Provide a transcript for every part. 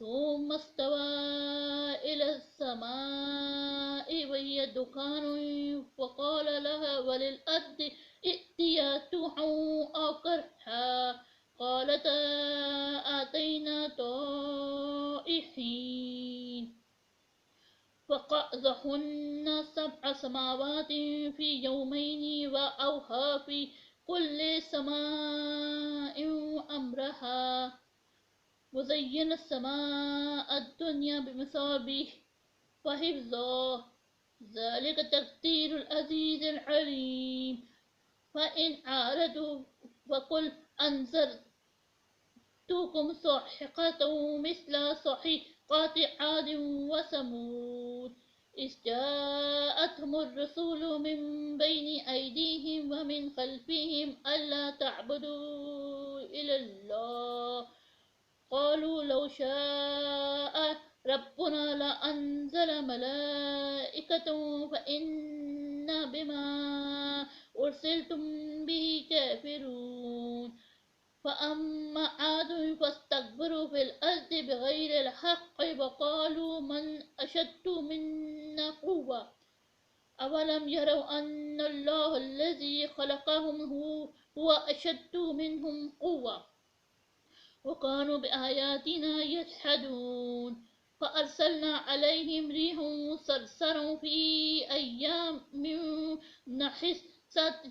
ثم استوى إلى السماء وهي دخان فقال لها وللأرض ائتيا طوعا أو كرها قالتا آتينا طائعين فقضاهن 7 سماوات في يومين وأوحى في كل سماء أمرها وزين السماء الدنيا بمصابيح وحفظا ذلك تقدير العزيز العليم. فإن أعرضوا فقل أنذرتكم صاعقة مثل صاعقة عاد وثمود إذ جاءتهم الرسل من بين أيديهم ومن خلفهم ألا تعبدوا إلا الله قالوا لو شاء ربنا لأنزل ملائكة فإنا بما أرسلتم به كافرون. فأما عاد فاستكبروا في الأرض بغير الحق وقالوا من أشد منا قوة أولم يروا أن الله الذي خلقهم هو أشد منهم قوة وكانوا بآياتنا يجحدون. فأرسلنا عليهم ريحا صرصرا في أيام نحسة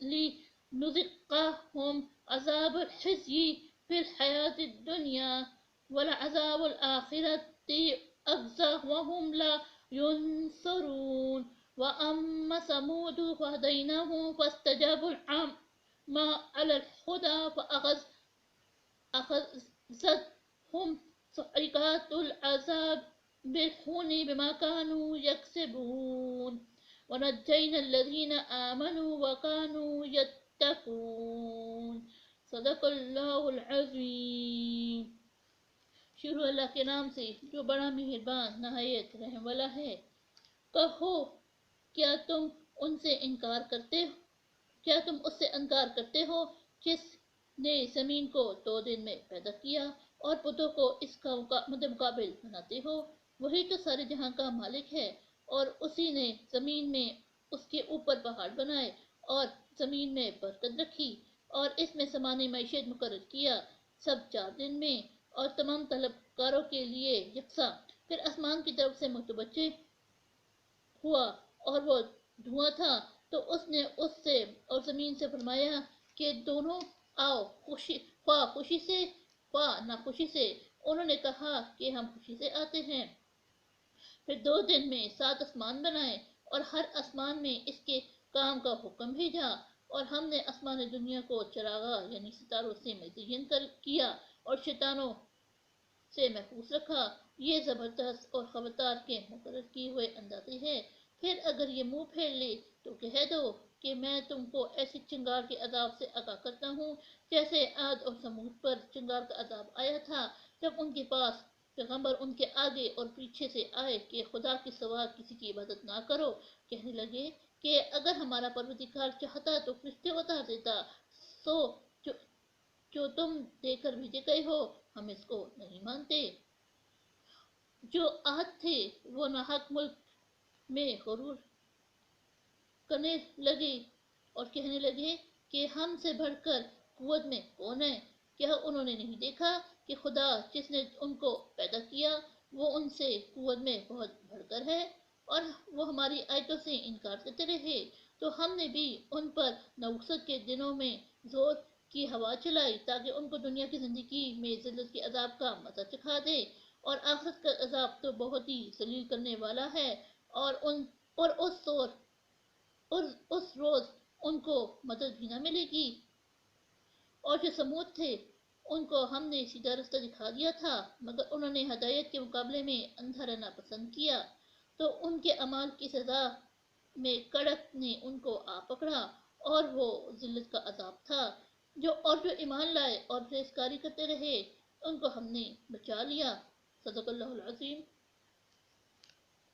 لنذيقهم عذاب الخزي في الحياة الدنيا ولعذاب الآخرة أخزى وهم لا ينصرون. وأما ثمود فهديناهم فاستجابوا العمى على الهدى فأخذتهم صاعقة العذاب بالهون بما كانوا يكسبون. ونجينا الذين آمنوا وكانوا يتقون. صدق اللہ العظیم۔ شروع اللہ کے نام سے جو بڑا مہربان نہایت رحم والا ہے۔ کہو، کیا تم اس سے انکار کرتے ہو جس نے زمین کو 2 دن میں پیدا کیا اور بتوں کو اس کا مقابل بناتے ہو؟ وہی تو سارے جہاں کا مالک ہے، اور اسی نے زمین میں اس کے اوپر پہاڑ بنائے اور زمین میں برکت رکھی اور اس میں سامان معیشت مقرر کیا، سب 4 دن میں اور تمام طلبکاروں کے لیے یکساں۔ پھر آسمان کی طرف سے متوجہ ہوا اور وہ دھواں تھا، تو اس نے اس سے اور زمین سے فرمایا کہ دونوں آؤ، خواہ خوشی سے خواہ ناخوشی سے۔ انہوں نے کہا کہ ہم خوشی سے آتے ہیں۔ پھر 2 دن میں 7 آسمان بنائے اور ہر آسمان میں اس کے کام کا حکم بھیجا، اور ہم نے آسمان دنیا کو چراغاں یعنی ستاروں سے مزین کیا اور شیطانوں سے محفوظ رکھا۔ یہ زبردست اور خبردار کے مقرر کیے ہوئے اندازے ہیں۔ پھر اگر یہ منہ پھیر لے تو کہہ دو کہ میں تم کو ایسی چنگار کے عذاب سے آگاہ کرتا ہوں جیسے عاد اور ثمود پر چنگار کا عذاب آیا تھا، جب ان کے پاس پیغمبر ان کے آگے اور پیچھے سے آئے کہ خدا کے سوا کسی کی عبادت نہ کرو۔ کہنے لگے کہ اگر ہمارا پروردگار چاہتا تو فرشتے اتار دیتا، سو جو تم دے کر بھیجے گئے ہو ہم اس کو نہیں مانتے۔ جو عاد تھے وہ ناحق ملک میں غرور کرنے لگے اور کہنے لگے کہ ہم سے بڑھ کر قوت میں کون ہے؟ کیا انہوں نے نہیں دیکھا کہ خدا جس نے ان کو پیدا کیا وہ ان سے قوت میں بہت بڑھ کر ہے؟ اور وہ ہماری آیتوں سے انکار کرتے رہے، تو ہم نے بھی ان پر نوست کے دنوں میں زور کی ہوا چلائی تاکہ ان کو دنیا کی زندگی میں ذلت کے عذاب کا مزہ چکھا دے، اور آخرت کا عذاب تو بہت ہی ذلیل کرنے والا ہے، اور اس روز ان کو مدد بھی نہ ملے گی۔ اور جو سمود تھے ان کو ہم نے سیدھا رستہ دکھا دیا تھا، مگر انہوں نے ہدایت کے مقابلے میں اندھا رہنا پسند کیا، تو ان کے اعمال کی سزا میں کڑک نے ان کو آ پکڑا، اور وہ ذلت کا عذاب تھا۔ جو ایمان لائے اور پرہیزگاری کرتے رہے ان کو ہم نے بچا لیا۔ صدق اللہ العظیم۔